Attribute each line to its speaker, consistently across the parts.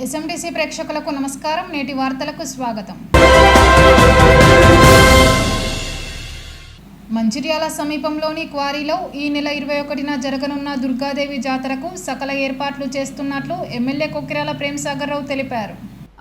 Speaker 1: ఎస్ఎండిసి ప్రేక్షకులకు నమస్కారం. నేటి వార్తలకు స్వాగతం. మంచిర్యాల సమీపంలోని క్వారీలో ఈ నెల 21న జరగనున్న దుర్గాదేవి జాతరకు సకల ఏర్పాట్లు చేస్తున్నట్లు ఎమ్మెల్యే కొక్కిరాల ప్రేమ్సాగర్ రావు తెలిపారు.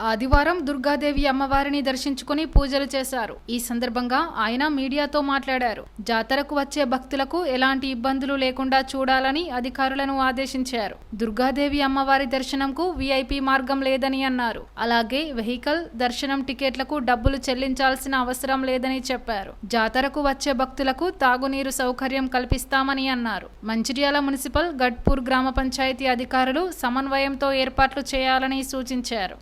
Speaker 1: ఆదివారం దుర్గాదేవి అమ్మవారిని దర్శించుకుని పూజలు చేశారు. ఈ సందర్భంగా ఆయన మీడియాతో మాట్లాడారు. జాతరకు వచ్చే భక్తులకు ఎలాంటి ఇబ్బందులు లేకుండా చూడాలని అధికారులను ఆదేశించారు. దుర్గాదేవి అమ్మవారి దర్శనంకు వీఐపీ మార్గం లేదని అన్నారు. అలాగే వెహికల్ దర్శనం టికెట్లకు డబ్బులు చెల్లించాల్సిన అవసరం లేదని చెప్పారు. జాతరకు వచ్చే భక్తులకు తాగునీరు సౌకర్యం కల్పిస్తామని అన్నారు. మంచిర్యాల మున్సిపల్ గడ్పూర్ గ్రామ పంచాయతీ అధికారులు సమన్వయంతో ఏర్పాట్లు చేయాలని సూచించారు.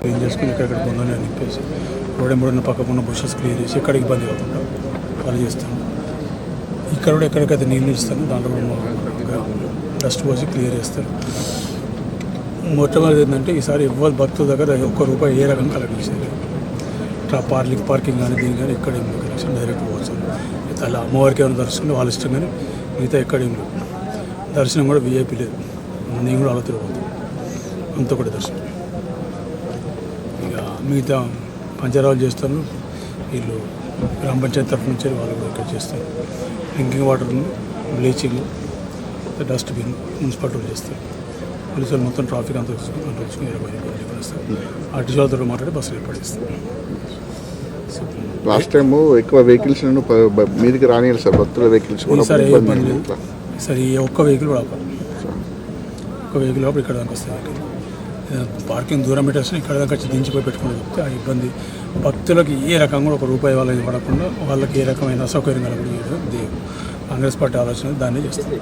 Speaker 2: క్లీన్ చేసుకుని ఇక్కడ ఉందని అని చెప్పేసి రోడ్డు పక్కన ఉన్న బుషెస్ క్లియర్ చేసి ఎక్కడ ఇబ్బంది కాకుండా వాళ్ళు చేస్తాను. ఇక్కడ కూడా ఎక్కడికైతే నీళ్ళు ఇస్తాను దాంట్లో కూడా డస్ట్ పోసి క్లియర్ చేస్తారు. మొట్టమొదటి ఏంటంటే ఈసారి ఎవరు భక్తుల దగ్గర ₹1 ఏ రకంగా కలెక్ట్ చేసేది పార్కింగ్ కానీ దీని కానీ ఎక్కడ ఏమి కలెక్షన్ డైరెక్ట్ పోవచ్చు. అలా అమ్మవారికి ఏమైనా దర్శనం వాళ్ళ ఇష్టం కానీ మిగతా ఎక్కడేం లేదు. దర్శనం కూడా వీఐపీ లేదు. నేను కూడా అలా తిరగబోతాను అంత కూడా దర్శనం. ఇక మిగతా పంచరాలు చేస్తాను. వీళ్ళు గ్రామ పంచాయతీ తరఫు నుంచి వాళ్ళు కూడా ఇక్కడ చేస్తారు. Drinking water, bleaching, dustbin municipality చేస్తారు. పోలీసులు మొత్తం ట్రాఫిక్ అంతా కంట్రోల్చుకుని 20 వస్తారు. ఆర్టీసీ వాళ్ళతో మాట్లాడి బస్సులు ఏర్పాటు చేస్తారు.
Speaker 3: లాస్ట్ టైం ఎక్కువ వెహికల్స్ మీదికి రానియాలి సార్, భక్తుల వెహికల్స్
Speaker 2: సార్ ఏ ఇబ్బంది లేదు సార్. ఈ ఒక్క వెహికల్ కూడా ఒక్క వెహికల్ అప్పుడు ఇక్కడ దాకా వస్తుంది. పార్కింగ్ దూరం పెట్టేస్తే ఇక్కడ దాకా వచ్చి దించిపోయి పెట్టుకుని చెప్తే ఆ ఇబ్బంది భక్తులకు ఏ రకంగా కూడా ₹1 వాళ్ళకి పడకుండా వాళ్ళకి ఏ రకమైన అసౌకర్యం కలగడం కాంగ్రెస్ పార్టీ ఆలోచన దాన్ని చేస్తుంది.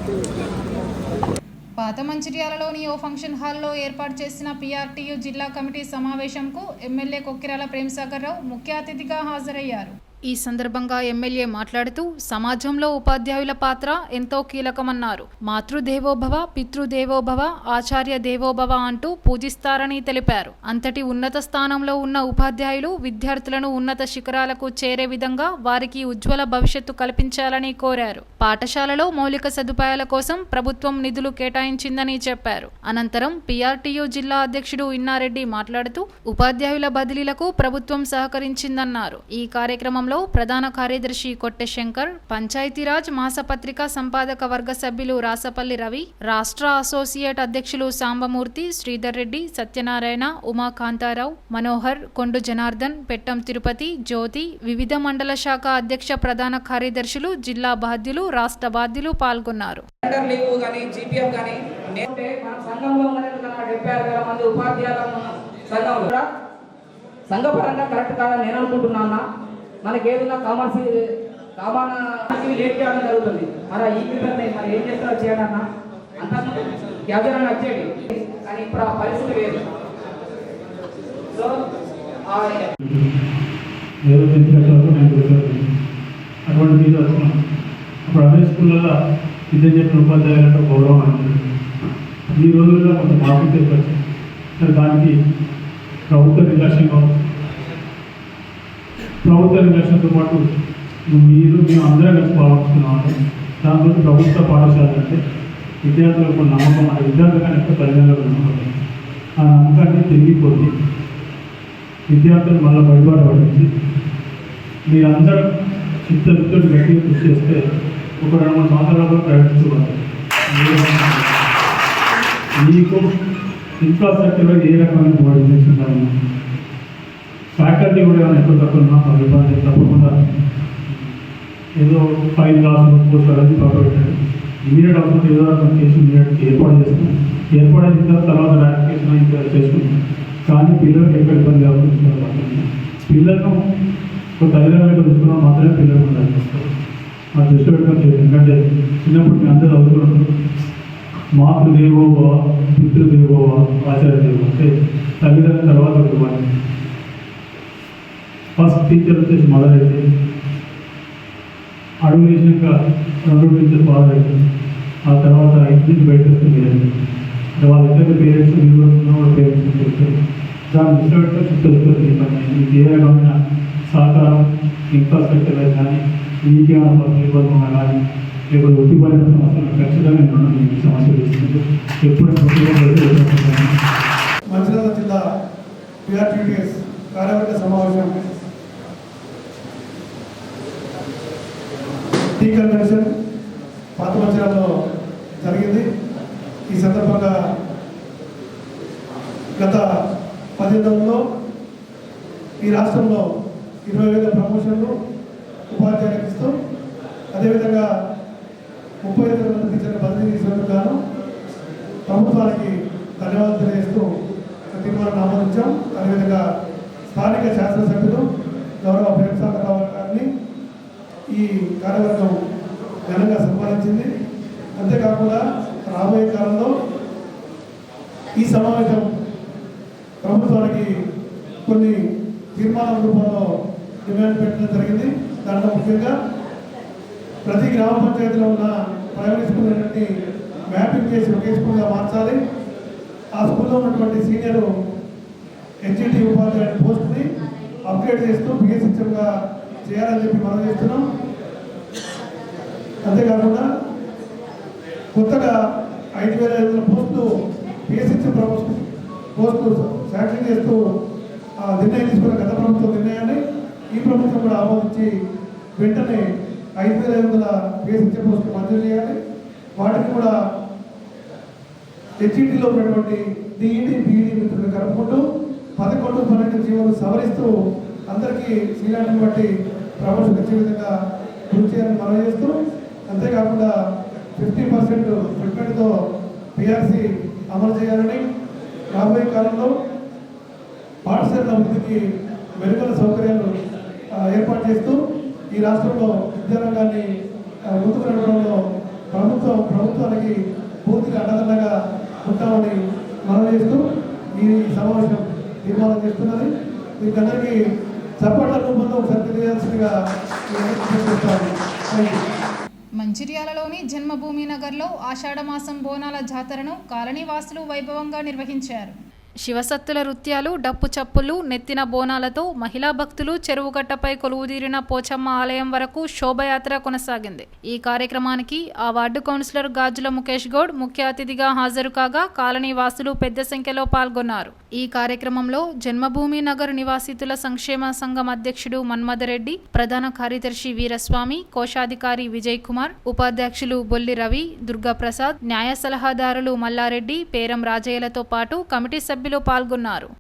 Speaker 1: పాత మంచిర్యాలలోని ఓ ఫంక్షన్ హాల్లో ఏర్పాటు చేసిన పీఆర్టీయూ జిల్లా కమిటీ సమావేశంకు ఎమ్మెల్యే కొక్కిరాల ప్రేమ్సాగర్ రావు ముఖ్య అతిథిగా హాజరయ్యారు. ఈ సందర్భంగా ఎమ్మెల్యే మాట్లాడుతూ సమాజంలో ఉపాధ్యాయుల పాత్ర ఎంతో కీలకమన్నారు. మాతృదేవోభవ, పితృదేవోభవ, ఆచార్య దేవోభవ అంటూ పూజిస్తారని తెలిపారు. అంతటి ఉన్నత స్థానంలో ఉన్న ఉపాధ్యాయులు విద్యార్థులను ఉన్నత శిఖరాలకు చేరే విధంగా వారికి ఉజ్వల భవిష్యత్తు కల్పించాలని కోరారు. పాఠశాలలో మౌలిక సదుపాయాల కోసం ప్రభుత్వం నిధులు కేటాయించిందని చెప్పారు. అనంతరం పీఆర్టీయూ జిల్లా అధ్యక్షుడు ఇన్నారెడ్డి మాట్లాడుతూ ఉపాధ్యాయుల బదిలీలకు ప్రభుత్వం సహకరించిందన్నారు. ఈ కార్యక్రమంలో ప్రధాన కార్యదర్శి కొట్టె శంకర్, పంచాయతీరాజ్ మాసపత్రిక సంపాదక వర్గ సభ్యులు రాసపల్లి రవి, రాష్ట్ర అసోసియేట్ అధ్యక్షులు సాంబమూర్తి, శ్రీధర్ రెడ్డి, సత్యనారాయణ, ఉమాకాంతారావు, మనోహర్, కొండు జనార్దన్, పెట్టం తిరుపతి, జ్యోతి, వివిధ మండల శాఖ అధ్యక్ష ప్రధాన కార్యదర్శులు, జిల్లా బాధ్యులు, రాష్ట్ర బాధ్యులు పాల్గొన్నారు.
Speaker 4: సంఘపరంగా కరెక్ట్ కాదని నేను అనుకుంటున్నా. మనకి ఏదైనా కామన్ లేట్ చేయడం జరుగుతుంది. మరి ఈ ప్రిపేర్ మరి ఏం చేస్తారో చేయండి అన్న. అంతకుముందు క్యాబినెట్ వచ్చేది, కానీ ఇప్పుడు ఆ పరిస్థితి లేదు. సో
Speaker 5: ఏదో 10th క్లాస్ వరకు నేను కూర్చోండి అటువంటి మీద వచ్చినాం. అప్పుడు అదే స్కూళ్ళల్లో విద్య చెప్పిన ఉపాధ్యాయులంటే గౌరవం అనేది ఈ రోజుల్లో కొంత మార్పు తెచ్చి సరే దానికి ప్రభుత్వ నిర్లక్ష్యం కావచ్చు. ప్రభుత్వ నిర్లక్ష్యంతో పాటు మేము అందరం కలిసి భావిస్తున్నాము. దాంతో ప్రభుత్వ పాఠశాల అంటే విద్యార్థులకు నమ్మకం అంటే విద్యార్థులు కానీ ఎక్కువ తల్లిదండ్రులకు నమ్మకం. ఆ నమ్మకాన్ని తిరిగిపోయి విద్యార్థులు మళ్ళీ బయటపాటు పడించి మీరందరూ చిత్తశుద్ధితో గట్టిగా కృషి చేస్తే ఒక 2-3 సంవత్సరాల్లో ప్రైవేట్ స్కూల్ మీకు ఇన్ఫ్రాస్ట్రక్చర్లో ఏ రకమైన మోడిఫికేషన్ ఉండాలి, ఫ్యాకల్టీ కూడా ఏమైనా ఎక్కువ తక్కువ ఉన్నా ఇబ్బంది తప్పకుండా ఏదో 5 క్లాసులు పోస్టులు అనేది పక్కబెట్టాడు. ఇమీడియట్ అవసరం ఏదో రకం కేసు ఇమీడియట్ ఏర్పాటు చేస్తాం. ఏర్పాటైన తర్వాత ర్యాటిఫికేషన్ ఇంకా చేసుకుంటాం. కానీ పిల్లలకు ఎక్కడ ఇబ్బంది కాకుండా పిల్లలను ఒక తల్లిదండ్రులు చూసుకున్నా మాత్రమే పిల్లలకు ఉండాలి. మా దృష్టి పెట్టుకొని చేయాలి. ఎందుకంటే చిన్నప్పుడు మేము అందరూ చదువుతున్నాం. మాతృదేవోవ పితృదేవోవ ఆచార్యదేవో అంటే తల్లిదండ్రుల తర్వాత ఇవ్వాలి. ఫస్ట్ టీచర్ వచ్చేసి మదర్ అయితే, అడుగు వేసినాక 2 టీచర్ ఫాదర్ అయితే, ఆ తర్వాత ఇంటికి బయటకు వస్తే మీరండి అంటే వాళ్ళిద్దరు పేరెంట్స్ మీరు కూడా పేరెంట్స్ చెప్తారు. దాన్ని దృష్టి చిత్తశుద్ధి మీకు ఏ రకమైన సహకారం ఇన్ఫ్రాస్ట్రక్చర్ కానీ మీకేమైనా పరిస్థితులు కానీ లేకపోతే ఒట్టిపడిన సమస్యలు ఖచ్చితంగా నేను మీకు సమస్యలు ఇస్తుంది. ఎప్పుడు
Speaker 6: మంచిర్యాల జిల్లా పిఆర్టీటీఎస్ కార్యవర్గ సమావేశం టీ కన్వెన్షన్ పాత మంచిర్యాలలో జరిగింది. ఈ సందర్భంగా గత 10 నెలల్లో ఈ రాష్ట్రంలో 20,000 ప్రమోషన్లు ఉపాధ్యాయులకు ఇస్తూ అదేవిధంగా 35 మంది టీచర్లు బదిలీ చేసినందుకు గాను ప్రభుత్వానికి ధన్యవాదాలు తెలియజేస్తూ తీర్మానం ఆమోదించాం. అదేవిధంగా స్థానిక శాసనసభ్యులు గౌరవ ప్రేమసాగరరావు గారిని ఈ కార్యవర్గం ఘనంగా సన్మానించింది. అంతేకాకుండా రాబోయే కాలంలో ఈ సమావేశం ప్రభుత్వానికి కొన్ని తీర్మానాల రూపంలో డిమాండ్ పెట్టడం జరిగింది. దాంట్లో ముఖ్యంగా ప్రతి గ్రామ పంచాయతీలో ఉన్న ప్రైవేట్ స్కూల్ అన్నింటినీ మ్యాపింగ్ చేసి ఒకే స్కూల్గా మార్చాలి. ఆ స్కూల్లో ఉన్నటువంటి సీనియర్ హెచ్ఈటీ ఉపాధ్యాయుల పోస్ట్ని అప్గ్రేడ్ చేస్తూ పిఎస్హెచ్ఎంగా చేయాలని చెప్పి మనం చేస్తున్నాం. అంతేకాకుండా కొత్తగా 5,500 పోస్టులు పిఎస్హెచ్ఎం పోస్టులు శాంక్షన్ చేస్తూ నిర్ణయం తీసుకున్న గత ప్రభుత్వం నిర్ణయాన్ని ఈ ప్రభుత్వం కూడా ఆమోదించి వెంటనే 5,500 పిఎస్హెచ్ఎం పోస్టులు మంజూరు చేయాలి. వాటికి కూడా హెచ్ఈటీలో ఉన్నటువంటి డిఈడి బీఈడి మిత్రులు కలుపుకుంటూ 11, 12 జీవోలు సవరిస్తూ అందరికీ సీనియారిటీని బట్టి ప్రమోషన్ వచ్చే విధంగా కృషి చేయాలని మనం చేస్తూ, అంతేకాకుండా 50% ఫిట్మెంట్తో పిఆర్సీ అమలు చేయాలని, రాబోయే కాలంలో పాఠశాల అభివృద్ధికి మెరుగైన సౌకర్యాలు ఏర్పాటు చేస్తూ ఈ రాష్ట్రంలో విద్యారంగాన్ని ముందుకు నడవడంలో ప్రభుత్వానికి పూర్తిగా అండదండగా ఉంటామని మనం చేస్తూ ఈ సమావేశం తీర్మానం చేస్తున్నది. మీకందరికీ చప్పట్ల రూపంలో ఒకసారి తెలియాల్సిందిగా
Speaker 1: మంచిర్యాలలోని జన్మభూమి నగర్లో ఆషాఢమాసం బోనాల జాతరను కాలనీవాసులు వైభవంగా నిర్వహించారు. శివసత్తుల నృత్యాలు, డప్పు చప్పులు, నెత్తిన బోనాలతో మహిళా భక్తులు చెరువుగట్టపై కొలువుదీరిన పోచమ్మ ఆలయం వరకు శోభయాత్ర కొనసాగింది. ఈ కార్యక్రమానికి ఆ వార్డు కౌన్సిలర్ గాజుల ముఖేష్ గౌడ్ ముఖ్య అతిథిగా హాజరు కాగా కాలనీ వాసులు పెద్ద సంఖ్యలో పాల్గొన్నారు. ఈ కార్యక్రమంలో జన్మభూమి నగర్ నివాసితుల సంక్షేమ సంఘం అధ్యక్షుడు మన్మథరెడ్డి, ప్రధాన కార్యదర్శి వీరస్వామి, కోశాధికారి విజయ్ కుమార్, ఉపాధ్యక్షులు బొల్లి రవి, దుర్గాప్రసాద్, న్యాయ సలహాదారులు మల్లారెడ్డి, పేరం రాజయ్యలతో పాటు కమిటీ సభ్యులు పాల్గొన్నారు.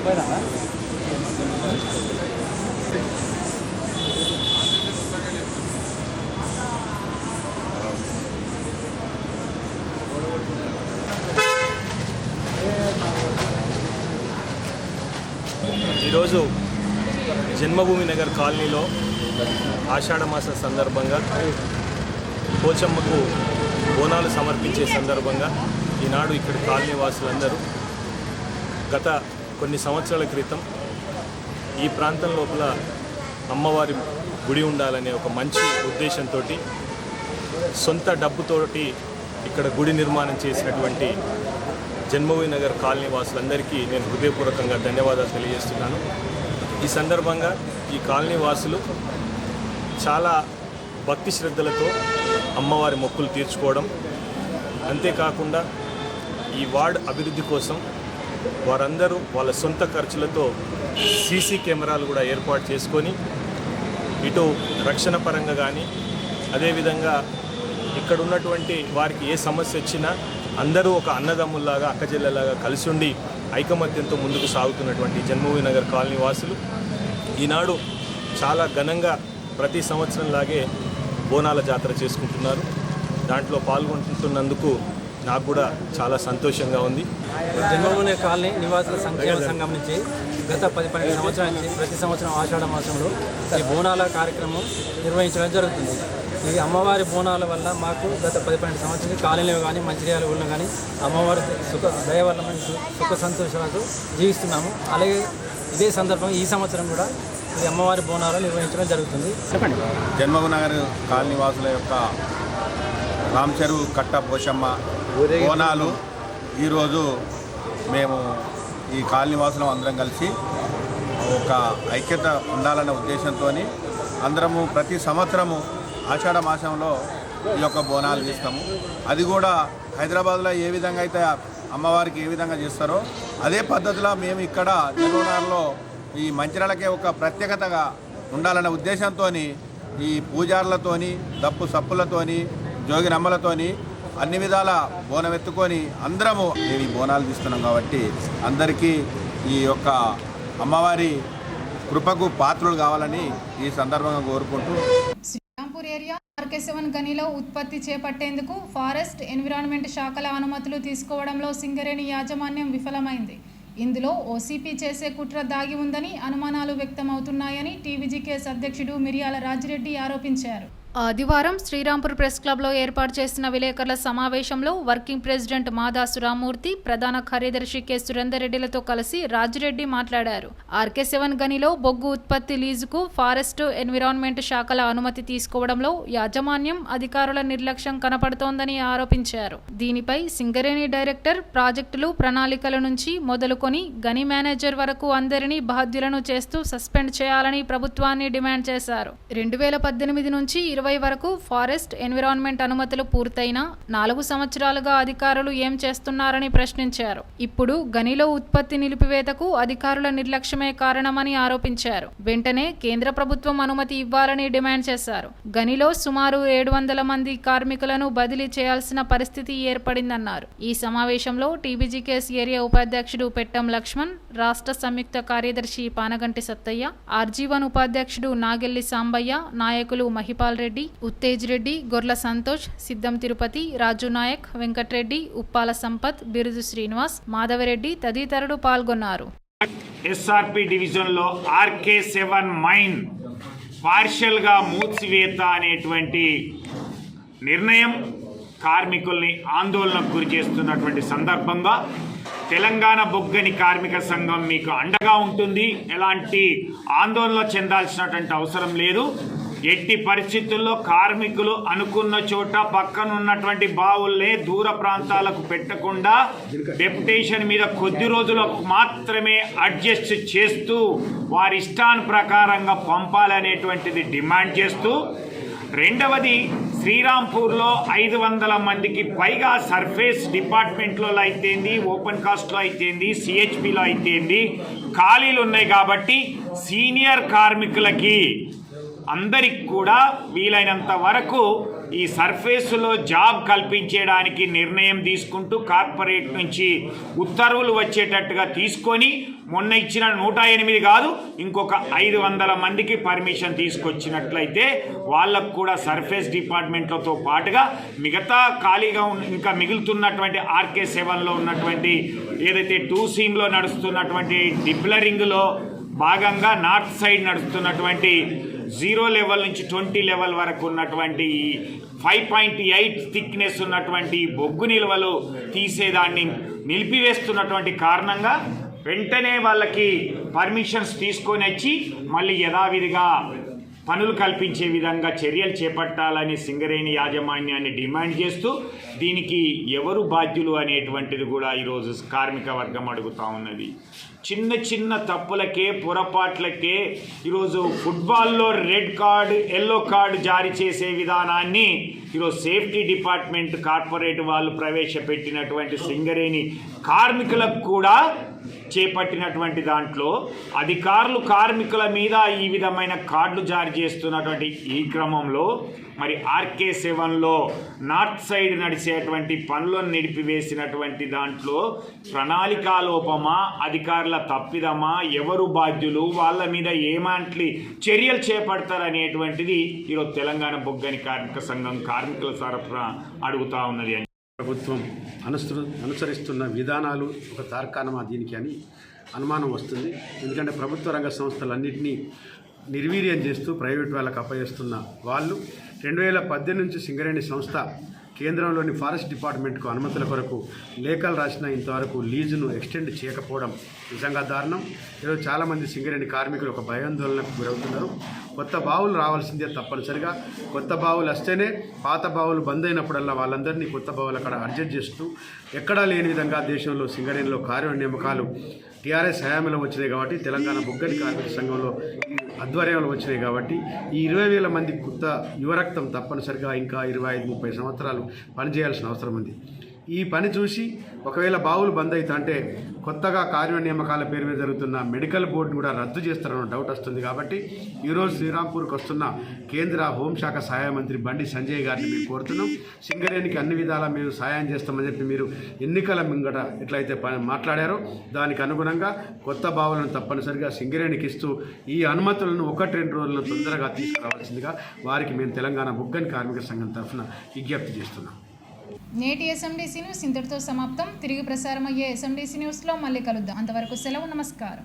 Speaker 7: ఈరోజు జన్మభూమి నగర్ కాలనీలో ఆషాఢమాస సందర్భంగా పోచమ్మకు బోనాలు సమర్పించే సందర్భంగా ఈనాడు ఇక్కడ కాలనీ వాసులందరూ గత కొన్ని సంవత్సరాల క్రితం ఈ ప్రాంతం లోపల అమ్మవారి గుడి ఉండాలనే ఒక మంచి ఉద్దేశంతో సొంత డబ్బుతోటి ఇక్కడ గుడి నిర్మాణం చేసినటువంటి జన్మభూమి నగర్ కాలనీ వాసులందరికీ నేను హృదయపూర్వకంగా ధన్యవాదాలు తెలియజేస్తున్నాను. ఈ సందర్భంగా ఈ కాలనీ వాసులు చాలా భక్తి శ్రద్ధలతో అమ్మవారి మొక్కులు తీర్చుకోవడం, అంతేకాకుండా ఈ వార్డ్ అభివృద్ధి కోసం వారందరూ వాళ్ళ సొంత ఖర్చులతో సీసీ కెమెరాలు కూడా ఏర్పాటు చేసుకొని ఇటు రక్షణ పరంగా కానీ అదేవిధంగా ఇక్కడ ఉన్నటువంటి వారికి ఏ సమస్య వచ్చినా అందరూ ఒక అన్నదమ్ముల్లాగా అక్కచెల్లెలాగా కలిసి ఉండి ఐకమత్యంతో ముందుకు సాగుతున్నటువంటి జన్మభూమి నగర్ కాలనీ వాసులు ఈనాడు చాలా ఘనంగా ప్రతి సంవత్సరంలాగే బోనాల జాతర చేసుకుంటున్నారు. దాంట్లో పాల్గొంటున్నందుకు నాకు కూడా చాలా సంతోషంగా ఉంది.
Speaker 8: జన్మభూమి కాలనీ నివాసుల సంక్షేమ సంఘం నుంచి గత 10-12 సంవత్సరాల నుంచి ప్రతి సంవత్సరం ఆషాఢ మాసంలో ఈ బోనాల కార్యక్రమం నిర్వహించడం జరుగుతుంది. ఈ అమ్మవారి బోనాల వల్ల మాకు గత 10-12 సంవత్సరాలు కాలనీలో కానీ మంచిర్యాల ఊళ్ళో కానీ అమ్మవారి దయ వల్ల మేము సుఖ సంతోషాలతో జీవిస్తున్నాము. అలాగే ఇదే సందర్భంగా ఈ సంవత్సరం కూడా ఈ అమ్మవారి బోనాలు నిర్వహించడం జరుగుతుంది. చెప్పండి.
Speaker 9: జన్మభూమి నగర్ కాలనీ వాసుల యొక్క రామచెరువు కట్ట పోషమ్మ బోనాలు ఈరోజు మేము ఈ కాలనీ వాసులం అందరం కలిసి ఒక ఐక్యత ఉండాలనే ఉద్దేశంతో అందరము ప్రతి సంవత్సరము ఆషాఢ మాసంలో ఈ యొక్క బోనాలు చేస్తాము. అది కూడా హైదరాబాద్లో ఏ విధంగా అయితే అమ్మవారికి ఏ విధంగా చేస్తారో అదే పద్ధతిలో మేము ఇక్కడ జన్మభూమిలో ఈ మంచిర్యాలకే ఒక ప్రత్యేకతగా ఉండాలనే ఉద్దేశంతో ఈ పూజారులతోని దప్పు సప్పులతోని జోగినమ్మలతోని అన్ని విధాల బోనం ఎత్తుకొని అందరము మేము ఈ బోనాలు తీస్తున్నాం కాబట్టి అందరికీ ఈ యొక్క అమ్మవారి కృపకు పాత్రులు కావాలని ఈ సందర్భంగా కోరుకుంటూ
Speaker 1: శ్రీరాంపూర్ ఏరియా RK7 గనిలో ఉత్పత్తి చేపట్టేందుకు ఫారెస్ట్ ఎన్విరాన్మెంట్ శాఖల అనుమతులు తీసుకోవడంలో సింగరేణి యాజమాన్యం విఫలమైంది. ఇందులో OCP చేసే కుట్ర దాగి ఉందని అనుమానాలు వ్యక్తమవుతున్నాయని TVGKS అధ్యక్షుడు మిరియాల రాజిరెడ్డి ఆరోపించారు. ఆదివారం శ్రీరాంపూర్ ప్రెస్ క్లబ్లో ఏర్పాటు చేసిన విలేకరుల సమావేశంలో వర్కింగ్ ప్రెసిడెంట్ మాదాసు రామ్మూర్తి, ప్రధాన కార్యదర్శి కె సురేందర్ రెడ్డిలతో కలిసి రాజిరెడ్డి మాట్లాడారు. RK7 గనిలో బొగ్గు ఉత్పత్తి లీజుకు ఫారెస్ట్ ఎన్విరాన్మెంట్ శాఖల అనుమతి తీసుకోవడంలో యాజమాన్యం అధికారుల నిర్లక్ష్యం కనపడుతోందని ఆరోపించారు. దీనిపై సింగరేణి డైరెక్టర్, ప్రాజెక్టులు, ప్రణాళికల నుంచి మొదలుకొని గని మేనేజర్ వరకు అందరినీ బాధ్యులను చేస్తూ సస్పెండ్ చేయాలని ప్రభుత్వాన్ని డిమాండ్ చేశారు. 2018 నుంచి 20 వరకు ఫారెస్ట్ ఎన్విరాన్మెంట్ అనుమతులు పూర్తయినా 4 సంవత్సరాలుగా అధికారులు ఏం చేస్తున్నారని ప్రశ్నించారు. ఇప్పుడు గనిలో ఉత్పత్తి నిలిపివేతకు అధికారుల నిర్లక్ష్యమే కారణమని ఆరోపించారు. వెంటనే కేంద్ర ప్రభుత్వం అనుమతి ఇవ్వాలని డిమాండ్ చేశారు. గనిలో సుమారు 700 మంది కార్మికులను బదిలీ చేయాల్సిన పరిస్థితి ఏర్పడిందన్నారు. ఈ సమావేశంలో TBGKS ఏరియా ఉపాధ్యక్షుడు పెట్టం లక్ష్మణ్, రాష్ట్ర సంయుక్త కార్యదర్శి పానగంటి సత్తయ్య, RG1 ఉపాధ్యక్షుడు నాగెల్లి సాంబయ్య, నాయకులు మహిపాల్ రెడ్డి, ఉత్తేజ్ రెడ్డి, గొర్ల సంతోష్, సిద్ధం తిరుపతి, రాజు నాయక్, వెంకట్రెడ్డి, ఉప్పాల సంపత్, బిరుదు శ్రీనివాస్, మాధవరెడ్డి తదితరులు పాల్గొన్నారు.
Speaker 10: SRP డివిజన్లో RK7 మైన్ పార్షియల్గా మూసివేత అనేటువంటి నిర్ణయం కార్మికుల్ని ఆందోళనకు గురి చేస్తున్నటువంటి సందర్భంగా తెలంగాణ బొగ్గని కార్మిక సంఘం మీకు అండగా ఉంటుంది. ఎలాంటి ఆందోళన చెందాల్సినటువంటి అవసరం లేదు. ఎట్టి పరిస్థితుల్లో కార్మికులు అనుకున్న చోట పక్కనున్నటువంటి బావుల్ని దూర ప్రాంతాలకు పెట్టకుండా డెప్యుటేషన్ మీద కొద్ది రోజులకు మాత్రమే అడ్జస్ట్ చేస్తూ వారి ఇష్టాను ప్రకారంగా పంపాలనేటువంటిది డిమాండ్ చేస్తూ, రెండవది శ్రీరాంపూర్లో 500 మందికి పైగా సర్ఫేస్ డిపార్ట్మెంట్లో అయితేంది, ఓపెన్ కాస్ట్లో అయితేంది, CHPలో అయితేంది ఖాళీలు ఉన్నాయి. కాబట్టి సీనియర్ కార్మికులకి అందరికి కూడా వీలైనంత వరకు ఈ సర్ఫేస్లో జాబ్ కల్పించడానికి నిర్ణయం తీసుకుంటూ కార్పొరేట్ నుంచి ఉత్తర్వులు వచ్చేటట్టుగా తీసుకొని మొన్న ఇచ్చిన 108 కాదు ఇంకొక 500 మందికి పర్మిషన్ తీసుకొచ్చినట్లయితే వాళ్ళకు కూడా సర్ఫేస్ డిపార్ట్మెంట్లతో పాటుగా మిగతా ఖాళీగా ఇంకా మిగులుతున్నటువంటి RK7లో ఉన్నటువంటి ఏదైతే 2 సీమ్లో నడుస్తున్నటువంటి డిప్లరింగ్లో భాగంగా నార్త్ సైడ్ నడుస్తున్నటువంటి 0 లెవెల్ నుంచి 20 లెవెల్ వరకు ఉన్నటువంటి 5.8 థిక్నెస్ ఉన్నటువంటి బొగ్గు నిల్వలు తీసేదాన్ని నిలిపివేస్తున్నటువంటి కారణంగా వెంటనే వాళ్ళకి పర్మిషన్స్ తీసుకొని వచ్చి మళ్ళీ యథావిధిగా పనులు కల్పించే విధంగా చర్యలు చేపట్టాలని సింగరేణి యాజమాన్యాన్ని డిమాండ్ చేస్తూ దీనికి ఎవరు బాధ్యులు అనేటువంటిది కూడా ఈరోజు కార్మిక వర్గం అడుగుతూ ఉన్నది. చిన్న చిన్న తప్పులకే పొరపాట్లకే ఈరోజు ఫుట్బాల్లో రెడ్ కార్డు ఎల్లో కార్డు జారీ చేసే విధానాన్ని ఈరోజు సేఫ్టీ డిపార్ట్మెంట్ కార్పొరేట్ వాళ్ళు ప్రవేశపెట్టినటువంటి సింగరేణి కార్మికులకు కూడా చేపట్టినటువంటి దాంట్లో అధికారులు కార్మికుల మీద ఈ విధమైన కార్డులు జారీ చేస్తున్నటువంటి ఈ క్రమంలో మరి RK7లో నార్త్ సైడ్ నడిచేటువంటి పనులను నిలిపివేసినటువంటి దాంట్లో ప్రణాళికాలోపమా అధికారుల తప్పిదమా ఎవరు బాధ్యులు వాళ్ళ మీద ఏమాంటి చర్యలు చేపడతారనేటువంటిది ఈరోజు తెలంగాణ బొగ్గని కార్మిక సంఘం కార్మికుల తరఫున అడుగుతూ ఉన్నది.
Speaker 11: ప్రభుత్వం అనుసరిస్తున్న విధానాలు ఒక తార్కాణమా దీనికి అని అనుమానం వస్తుంది. ఎందుకంటే ప్రభుత్వ రంగ సంస్థలన్నింటినీ నిర్వీర్యం చేస్తూ ప్రైవేట్ వాళ్ళకు అప్పగిస్తున్న వాళ్ళు 2018 నుంచి సింగరేణి సంస్థ కేంద్రంలోని ఫారెస్ట్ డిపార్ట్మెంట్కు అనుమతుల కొరకు లేఖలు రాసిన ఇంతవరకు లీజును ఎక్స్టెండ్ చేయకపోవడం నిజంగా దారుణం. ఈరోజు చాలామంది సింగరేణి కార్మికులు ఒక భయాందోళనకు గురవుతున్నారు. కొత్త బావులు రావాల్సిందే తప్పనిసరిగా. కొత్త బావులు వస్తేనే పాత బావులు బంద్ అయినప్పుడల్లా వాళ్ళందరినీ కొత్త బావులు అక్కడ అడ్జస్ట్ చేస్తూ ఎక్కడా లేని విధంగా దేశంలో సింగరేణిలో కార్య నియామకాలు టీఆర్ఎస్ హయాంలో వచ్చినాయి కాబట్టి తెలంగాణ బొగ్గని కార్మిక సంఘంలో ఆధ్వర్యంలో వచ్చినాయి కాబట్టి ఈ 20,000 మంది కొత్త యువరక్తం తప్పనిసరిగా ఇంకా 25-30 సంవత్సరాలు పనిచేయాల్సిన అవసరం ఉంది. ఈ పని చూసి ఒకవేళ బావులు బంద్ అవుతా అంటే కొత్తగా కార్య నియామకాల పేరు మీద జరుగుతున్న మెడికల్ బోర్డును కూడా రద్దు చేస్తారన్న డౌట్ వస్తుంది. కాబట్టి ఈరోజు శ్రీరాంపూర్కి వస్తున్న కేంద్ర హోంశాఖ సహాయ మంత్రి బండి సంజయ్ గారిని మేము కోరుతున్నాం. సింగరేణికి అన్ని విధాలా మేము సహాయం చేస్తామని చెప్పి మీరు ఎన్నికల ముంగట ఎట్లయితే మాట్లాడారో దానికి అనుగుణంగా కొత్త బావులను తప్పనిసరిగా సింగరేణికి ఇస్తూ ఈ అనుమతులను 1-2 రోజులను తొందరగా తీసుకురావాల్సిందిగా వారికి మేము తెలంగాణ బొగ్గని కార్మిక సంఘం తరఫున విజ్ఞప్తి చేస్తున్నాం.
Speaker 1: నేటి SMDC న్యూస్ ఇంతటితో సమాప్తం. తిరిగి ప్రసారం అయ్యే SMDC న్యూస్లో మళ్ళీ కలుద్దాం. అంతవరకు సెలవు. నమస్కారం.